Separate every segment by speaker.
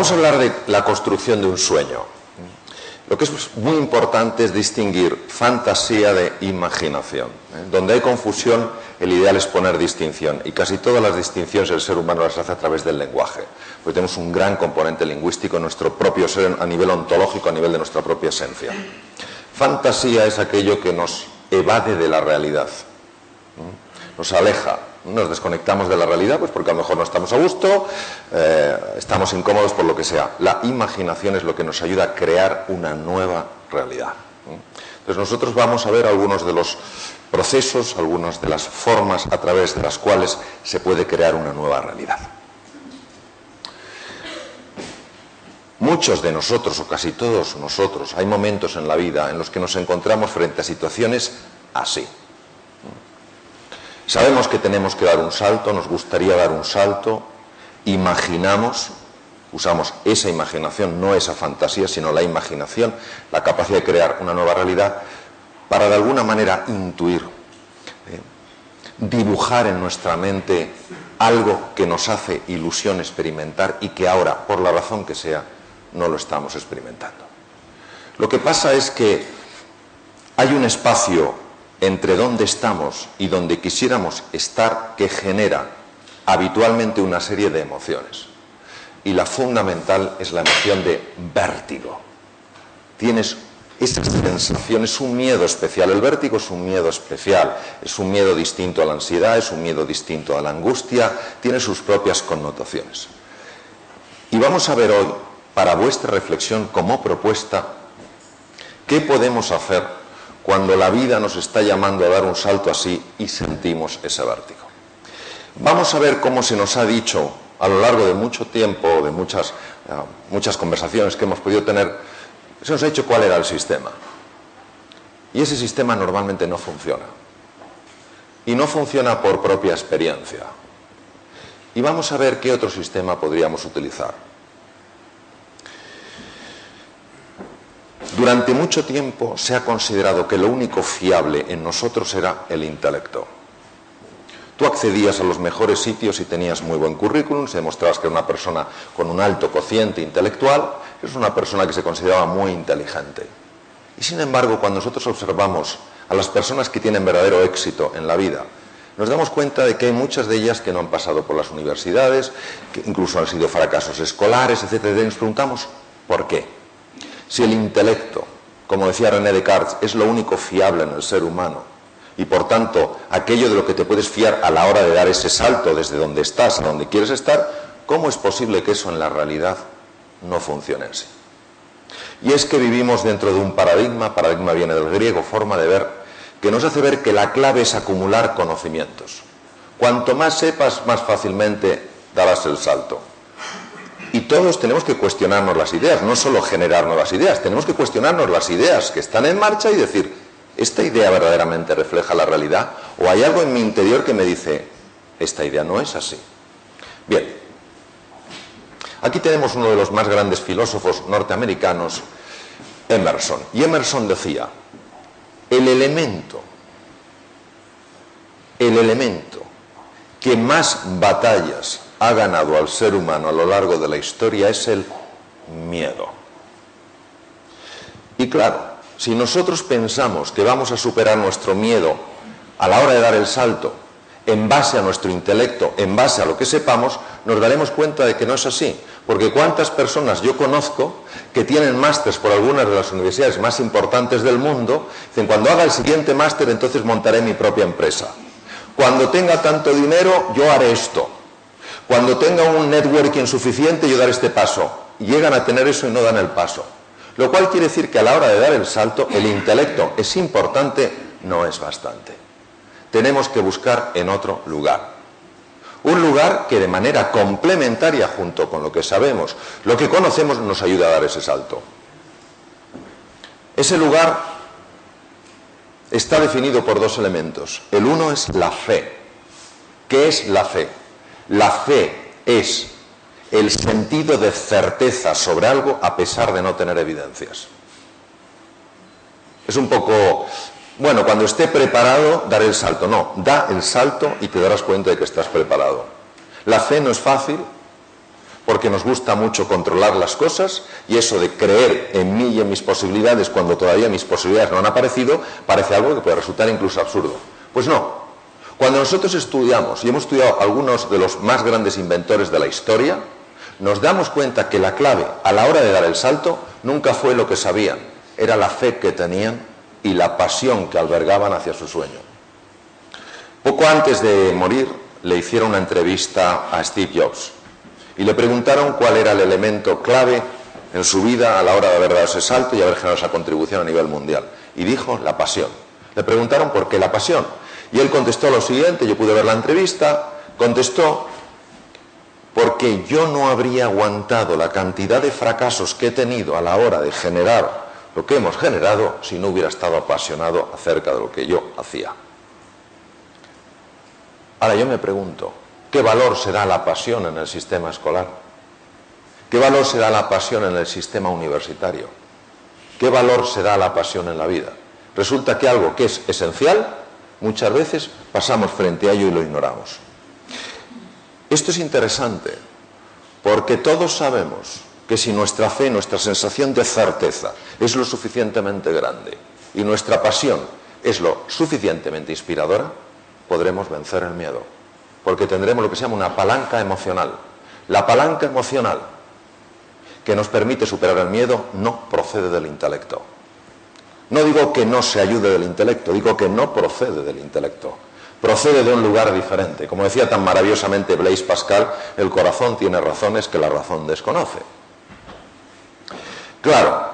Speaker 1: Vamos a hablar de la construcción de un sueño. Lo que es muy importante es distinguir fantasía de imaginación. Donde hay confusión, el ideal es poner distinción. Y casi todas las distinciones el ser humano las hace a través del lenguaje. Porque tenemos un gran componente lingüístico en nuestro propio ser, a nivel ontológico, a nivel de nuestra propia esencia. Fantasía es aquello que nos evade de la realidad. Nos aleja. Nos desconectamos de la realidad, pues porque a lo mejor no estamos a gusto, estamos incómodos por lo que sea. La imaginación es lo que nos ayuda a crear una nueva realidad. Entonces nosotros vamos a ver algunos de los procesos, algunas de las formas a través de las cuales se puede crear una nueva realidad. Muchos de nosotros, o casi todos nosotros, hay momentos en la vida en los que nos encontramos frente a situaciones así. Sabemos que tenemos que dar un salto, nos gustaría dar un salto, imaginamos, usamos esa imaginación, no esa fantasía, sino la imaginación, la capacidad de crear una nueva realidad, para de alguna manera intuir, dibujar en nuestra mente algo que nos hace ilusión experimentar y que ahora, por la razón que sea, no lo estamos experimentando. Lo que pasa es que hay un espacio entre donde estamos y donde quisiéramos estar que genera habitualmente una serie de emociones. Y la fundamental es la emoción de vértigo. Tienes esa sensación, es un miedo especial. El vértigo es un miedo especial, es un miedo distinto a la ansiedad, es un miedo distinto a la angustia, tiene sus propias connotaciones. Y vamos a ver hoy, para vuestra reflexión como propuesta, qué podemos hacer cuando la vida nos está llamando a dar un salto así y sentimos ese vértigo. Vamos a ver cómo se nos ha dicho a lo largo de mucho tiempo, de muchas conversaciones que hemos podido tener, se nos ha dicho cuál era el sistema. Y ese sistema normalmente no funciona. Y no funciona por propia experiencia. Y vamos a ver qué otro sistema podríamos utilizar. Durante mucho tiempo se ha considerado que lo único fiable en nosotros era el intelecto. Tú accedías a los mejores sitios y tenías muy buen currículum, se demostrabas que era una persona con un alto cociente intelectual, es una persona que se consideraba muy inteligente. Y sin embargo, cuando nosotros observamos a las personas que tienen verdadero éxito en la vida, nos damos cuenta de que hay muchas de ellas que no han pasado por las universidades, que incluso han sido fracasos escolares, etc. Y nos preguntamos, ¿por qué? Si el intelecto, como decía René Descartes, es lo único fiable en el ser humano y por tanto aquello de lo que te puedes fiar a la hora de dar ese salto desde donde estás a donde quieres estar, ¿cómo es posible que eso en la realidad no funcione así? Y es que vivimos dentro de un paradigma viene del griego, forma de ver, que nos hace ver que la clave es acumular conocimientos. Cuanto más sepas, más fácilmente darás el salto. Y todos tenemos que cuestionarnos las ideas, no solo generar nuevas ideas, tenemos que cuestionarnos las ideas que están en marcha y decir, ¿esta idea verdaderamente refleja la realidad? ¿O hay algo en mi interior que me dice, esta idea no es así? Bien, aquí tenemos uno de los más grandes filósofos norteamericanos, Emerson. Y Emerson decía, el elemento que más batallas ha ganado al ser humano a lo largo de la historia es el miedo. Y claro, si nosotros pensamos que vamos a superar nuestro miedo a la hora de dar el salto en base a nuestro intelecto, en base a lo que sepamos, nos daremos cuenta de que no es así. Porque cuántas personas yo conozco que tienen másters por algunas de las universidades más importantes del mundo, dicen, cuando haga el siguiente máster entonces montaré mi propia empresa. Cuando tenga tanto dinero yo haré esto. Cuando tenga un networking suficiente, yo daré este paso. Llegan a tener eso y no dan el paso. Lo cual quiere decir que a la hora de dar el salto, el intelecto es importante, no es bastante. Tenemos que buscar en otro lugar. Un lugar que de manera complementaria, junto con lo que sabemos, lo que conocemos, nos ayuda a dar ese salto. Ese lugar está definido por dos elementos. El uno es la fe. ¿Qué es la fe? La fe es el sentido de certeza sobre algo a pesar de no tener evidencias. Es un poco, bueno, cuando esté preparado, daré el salto. No, da el salto y te darás cuenta de que estás preparado. La fe no es fácil, porque nos gusta mucho controlar las cosas, y eso de creer en mí y en mis posibilidades cuando todavía mis posibilidades no han aparecido, parece algo que puede resultar incluso absurdo. Pues no. Cuando nosotros estudiamos, y hemos estudiado algunos de los más grandes inventores de la historia, nos damos cuenta que la clave a la hora de dar el salto nunca fue lo que sabían, era la fe que tenían y la pasión que albergaban hacia su sueño. Poco antes de morir le hicieron una entrevista a Steve Jobs y le preguntaron cuál era el elemento clave en su vida a la hora de haber dado ese salto y haber generado esa contribución a nivel mundial. Y dijo la pasión. Le preguntaron por qué la pasión. Y él contestó lo siguiente, yo pude ver la entrevista, contestó: porque yo no habría aguantado la cantidad de fracasos que he tenido a la hora de generar lo que hemos generado si no hubiera estado apasionado acerca de lo que yo hacía. Ahora yo me pregunto, ¿qué valor se da a la pasión en el sistema escolar? ¿Qué valor se da a la pasión en el sistema universitario? ¿Qué valor se da a la pasión en la vida? Resulta que algo que es esencial, muchas veces pasamos frente a ello y lo ignoramos. Esto es interesante, porque todos sabemos que si nuestra fe, nuestra sensación de certeza es lo suficientemente grande y nuestra pasión es lo suficientemente inspiradora, podremos vencer el miedo, porque tendremos lo que se llama una palanca emocional. La palanca emocional que nos permite superar el miedo no procede del intelecto. No digo que no se ayude del intelecto, digo que no procede del intelecto. Procede de un lugar diferente. Como decía tan maravillosamente Blaise Pascal, el corazón tiene razones que la razón desconoce. Claro,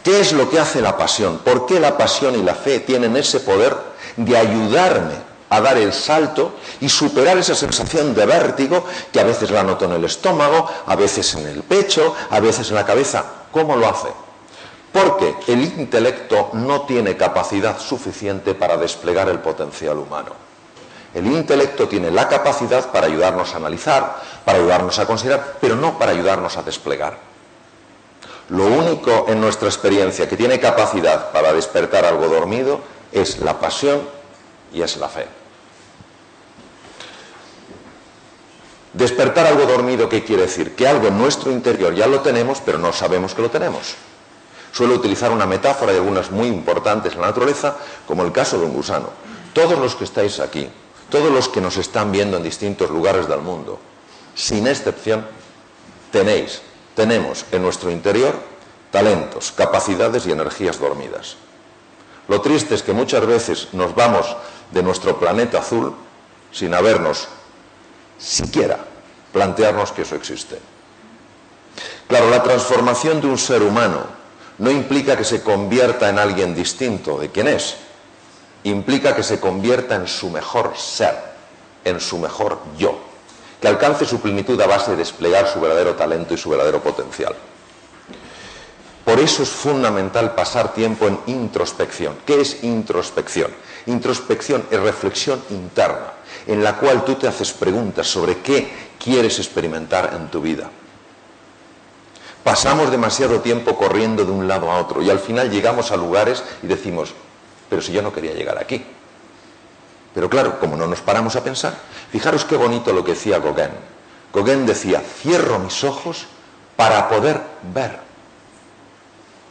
Speaker 1: ¿qué es lo que hace la pasión? ¿Por qué la pasión y la fe tienen ese poder de ayudarme a dar el salto y superar esa sensación de vértigo que a veces la noto en el estómago, a veces en el pecho, a veces en la cabeza? ¿Cómo lo hace? Porque el intelecto no tiene capacidad suficiente para desplegar el potencial humano. El intelecto tiene la capacidad para ayudarnos a analizar, para ayudarnos a considerar, pero no para ayudarnos a desplegar. Lo único en nuestra experiencia que tiene capacidad para despertar algo dormido es la pasión y es la fe. Despertar algo dormido, ¿qué quiere decir? Que algo en nuestro interior ya lo tenemos, pero no sabemos que lo tenemos. Suelo utilizar una metáfora y algunas muy importantes en la naturaleza, como el caso de un gusano. Todos los que estáis aquí, todos los que nos están viendo en distintos lugares del mundo, sin excepción, tenemos en nuestro interior talentos, capacidades y energías dormidas. Lo triste es que muchas veces nos vamos de nuestro planeta azul sin habernos siquiera plantearnos que eso existe. Claro, la transformación de un ser humano no implica que se convierta en alguien distinto de quien es, implica que se convierta en su mejor ser, en su mejor yo, que alcance su plenitud a base de desplegar su verdadero talento y su verdadero potencial. Por eso es fundamental pasar tiempo en introspección. ¿Qué es introspección? Introspección es reflexión interna, en la cual tú te haces preguntas sobre qué quieres experimentar en tu vida. Pasamos demasiado tiempo corriendo de un lado a otro y al final llegamos a lugares y decimos, pero si yo no quería llegar aquí. Pero claro, como no nos paramos a pensar, fijaros qué bonito lo que decía Gauguin. Gauguin decía, cierro mis ojos para poder ver.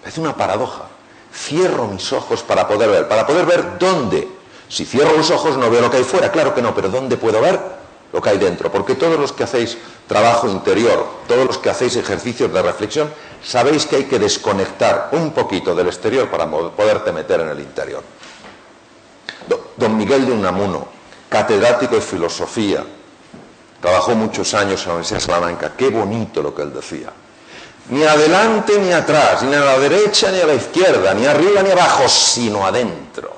Speaker 1: Es una paradoja. Cierro mis ojos para poder ver. ¿Para poder ver dónde? Si cierro los ojos no veo lo que hay fuera, claro que no, pero ¿dónde puedo ver lo que hay dentro? Porque todos los que hacéis trabajo interior, todos los que hacéis ejercicios de reflexión, sabéis que hay que desconectar un poquito del exterior para poderte meter en el interior. Don Miguel de Unamuno, catedrático de filosofía, trabajó muchos años en la Universidad de Salamanca. Qué bonito lo que él decía. Ni adelante ni atrás, ni a la derecha ni a la izquierda, ni arriba ni abajo, sino adentro.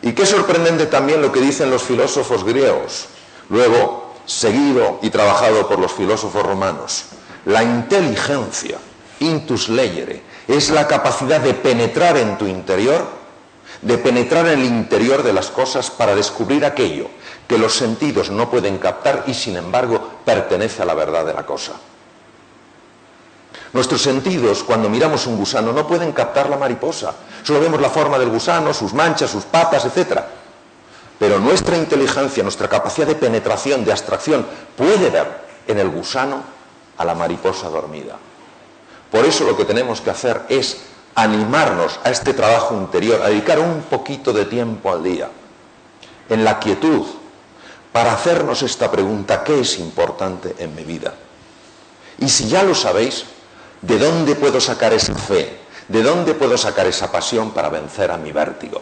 Speaker 1: Y qué sorprendente también lo que dicen los filósofos griegos, luego seguido y trabajado por los filósofos romanos. La inteligencia, intus legere, es la capacidad de penetrar en tu interior, de penetrar en el interior de las cosas para descubrir aquello que los sentidos no pueden captar y sin embargo pertenece a la verdad de la cosa. Nuestros sentidos, cuando miramos un gusano, no pueden captar la mariposa. Solo vemos la forma del gusano, sus manchas, sus patas, etc. Pero nuestra inteligencia, nuestra capacidad de penetración, de abstracción, puede ver en el gusano a la mariposa dormida. Por eso lo que tenemos que hacer es animarnos a este trabajo interior, a dedicar un poquito de tiempo al día, en la quietud, para hacernos esta pregunta: ¿qué es importante en mi vida? Y si ya lo sabéis, ¿de dónde puedo sacar esa fe? ¿De dónde puedo sacar esa pasión para vencer a mi vértigo?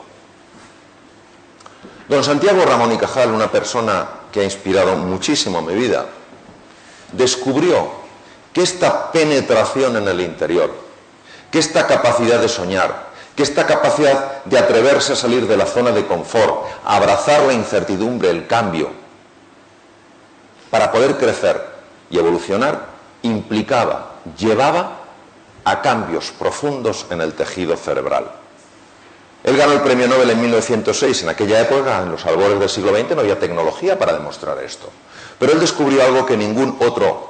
Speaker 1: Don Santiago Ramón y Cajal, una persona que ha inspirado muchísimo mi vida, descubrió que esta penetración en el interior, que esta capacidad de soñar, que esta capacidad de atreverse a salir de la zona de confort, a abrazar la incertidumbre, el cambio, para poder crecer y evolucionar, implicaba, llevaba a cambios profundos en el tejido cerebral. Él ganó el premio Nobel en 1906. En aquella época, en los albores del siglo XX, no había tecnología para demostrar esto. Pero él descubrió algo que ningún otro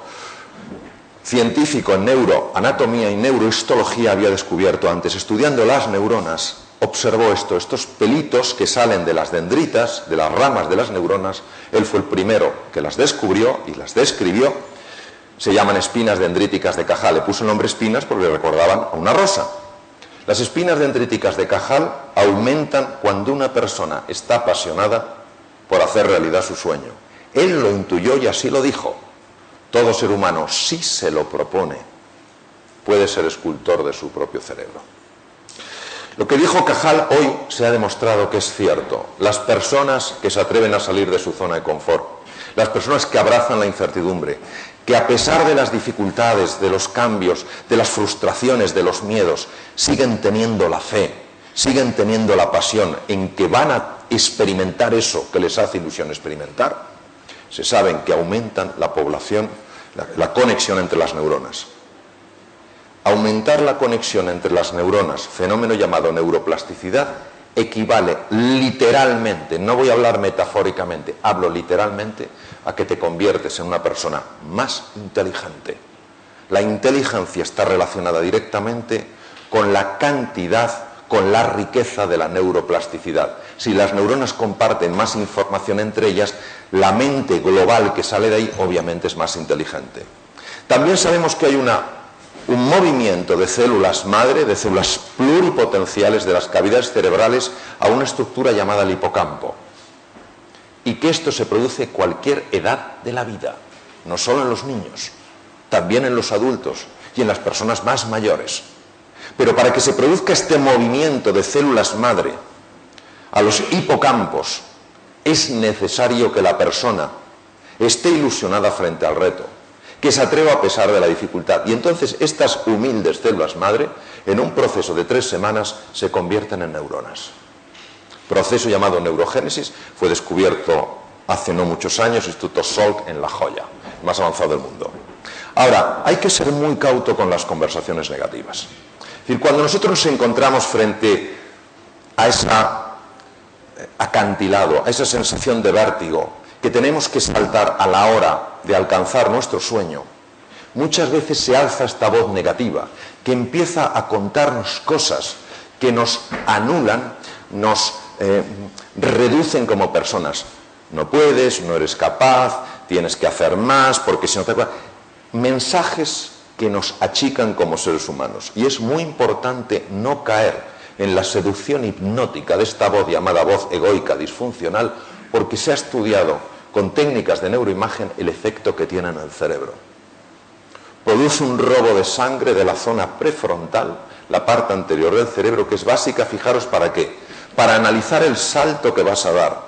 Speaker 1: científico en neuroanatomía y neurohistología había descubierto antes. Estudiando las neuronas, observó estos pelitos que salen de las dendritas, de las ramas de las neuronas. Él fue el primero que las descubrió y las describió. Se llaman espinas dendríticas de Cajal. Le puso el nombre espinas porque le recordaban a una rosa. Las espinas dendríticas de Cajal aumentan cuando una persona está apasionada por hacer realidad su sueño. Él lo intuyó y así lo dijo. Todo ser humano, si se lo propone, puede ser escultor de su propio cerebro. Lo que dijo Cajal hoy se ha demostrado que es cierto. Las personas que se atreven a salir de su zona de confort, las personas que abrazan la incertidumbre, que a pesar de las dificultades, de los cambios, de las frustraciones, de los miedos, siguen teniendo la fe, siguen teniendo la pasión en que van a experimentar eso que les hace ilusión experimentar, se saben que aumentan la población, la conexión entre las neuronas. Aumentar la conexión entre las neuronas, fenómeno llamado neuroplasticidad, equivale literalmente, no voy a hablar metafóricamente, hablo literalmente, a que te conviertes en una persona más inteligente. La inteligencia está relacionada directamente con la cantidad, con la riqueza de la neuroplasticidad. Si las neuronas comparten más información entre ellas, la mente global que sale de ahí obviamente es más inteligente. También sabemos que hay un movimiento de células madre, de células pluripotenciales de las cavidades cerebrales a una estructura llamada el hipocampo. Y que esto se produce a cualquier edad de la vida, no solo en los niños, también en los adultos y en las personas más mayores. Pero para que se produzca este movimiento de células madre a los hipocampos, es necesario que la persona esté ilusionada frente al reto, que se atreva a pesar de la dificultad. Y entonces estas humildes células madre, en un proceso de 3 semanas, se convierten en neuronas. Proceso llamado neurogénesis, fue descubierto hace no muchos años, Instituto Salk en La Joya, el más avanzado del mundo. Ahora, hay que ser muy cauto con las conversaciones negativas. Es decir, cuando nosotros nos encontramos frente a ese acantilado, a esa sensación de vértigo, que tenemos que saltar a la hora de alcanzar nuestro sueño, muchas veces se alza esta voz negativa, que empieza a contarnos cosas que nos anulan, nos reducen como personas. No puedes, no eres capaz, tienes que hacer más, porque si no te... Mensajes que nos achican como seres humanos. Y es muy importante no caer en la seducción hipnótica de esta voz llamada voz egoica disfuncional, porque se ha estudiado con técnicas de neuroimagen el efecto que tiene en el cerebro. Produce un robo de sangre de la zona prefrontal, la parte anterior del cerebro, que es básica, fijaros, ¿para qué? Para analizar el salto que vas a dar,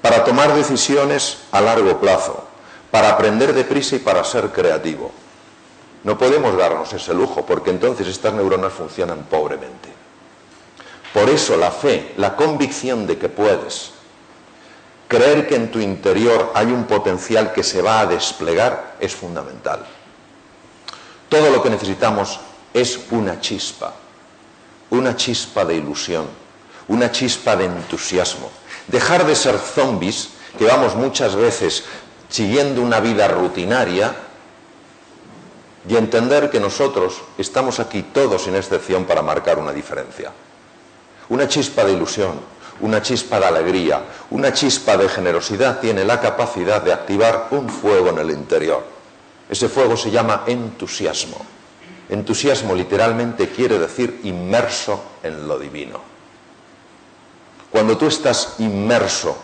Speaker 1: para tomar decisiones a largo plazo, para aprender deprisa y para ser creativo. No podemos darnos ese lujo, porque entonces estas neuronas funcionan pobremente. Por eso la fe, la convicción de que puedes, creer que en tu interior hay un potencial que se va a desplegar, es fundamental. Todo lo que necesitamos es una chispa de ilusión, una chispa de entusiasmo. Dejar de ser zombies, que vamos muchas veces siguiendo una vida rutinaria, y entender que nosotros estamos aquí todos sin excepción para marcar una diferencia. Una chispa de ilusión, una chispa de alegría, una chispa de generosidad tiene la capacidad de activar un fuego en el interior. Ese fuego se llama entusiasmo. Entusiasmo literalmente quiere decir inmerso en lo divino. Cuando tú estás inmerso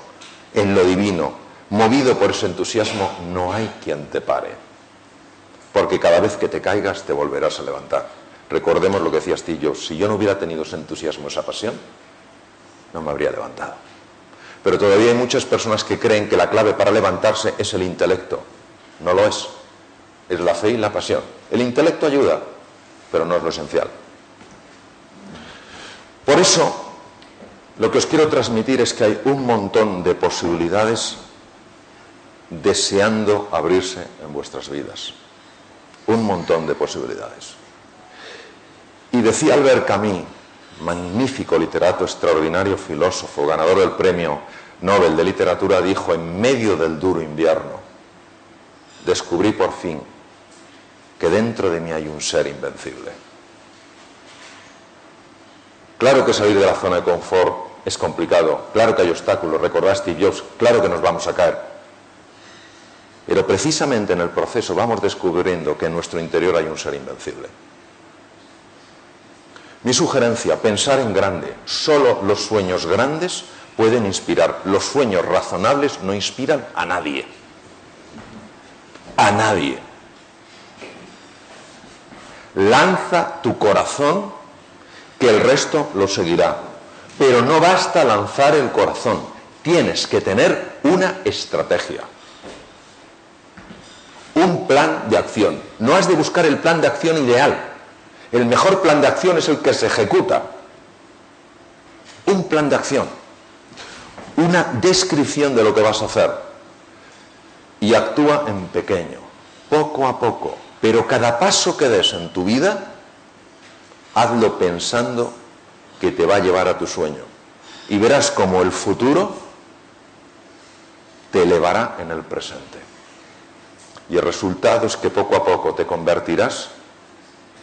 Speaker 1: en lo divino, movido por ese entusiasmo, no hay quien te pare. Porque cada vez que te caigas te volverás a levantar. Recordemos lo que decía Steve Jobs: si yo no hubiera tenido ese entusiasmo, esa pasión, no me habría levantado. Pero todavía hay muchas personas que creen que la clave para levantarse es el intelecto. No lo es. Es la fe y la pasión. El intelecto ayuda, pero no es lo esencial. Por eso, lo que os quiero transmitir es que hay un montón de posibilidades deseando abrirse en vuestras vidas. Un montón de posibilidades. Y decía Albert Camus, magnífico literato, extraordinario filósofo, ganador del premio Nobel de Literatura, dijo: en medio del duro invierno, descubrí por fin que dentro de mí hay un ser invencible. Claro que salir de la zona de confort es complicado, claro que hay obstáculos, recordad Steve Jobs, claro que nos vamos a caer. Pero precisamente en el proceso vamos descubriendo que en nuestro interior hay un ser invencible. Mi sugerencia: pensar en grande. Solo los sueños grandes pueden inspirar. Los sueños razonables no inspiran a nadie. A nadie. Lanza tu corazón, que el resto lo seguirá. Pero no basta lanzar el corazón. Tienes que tener una estrategia. Un plan de acción. No has de buscar el plan de acción ideal. El mejor plan de acción es el que se ejecuta. Un plan de acción. Una descripción de lo que vas a hacer. Y actúa en pequeño, poco a poco. Pero cada paso que des en tu vida, hazlo pensando que te va a llevar a tu sueño. Y verás cómo el futuro te elevará en el presente. Y el resultado es que poco a poco te convertirás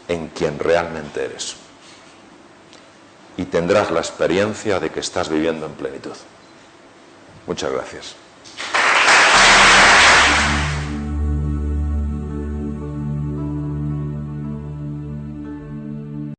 Speaker 1: en quien realmente eres. Y tendrás la experiencia de que estás viviendo en plenitud. Muchas gracias.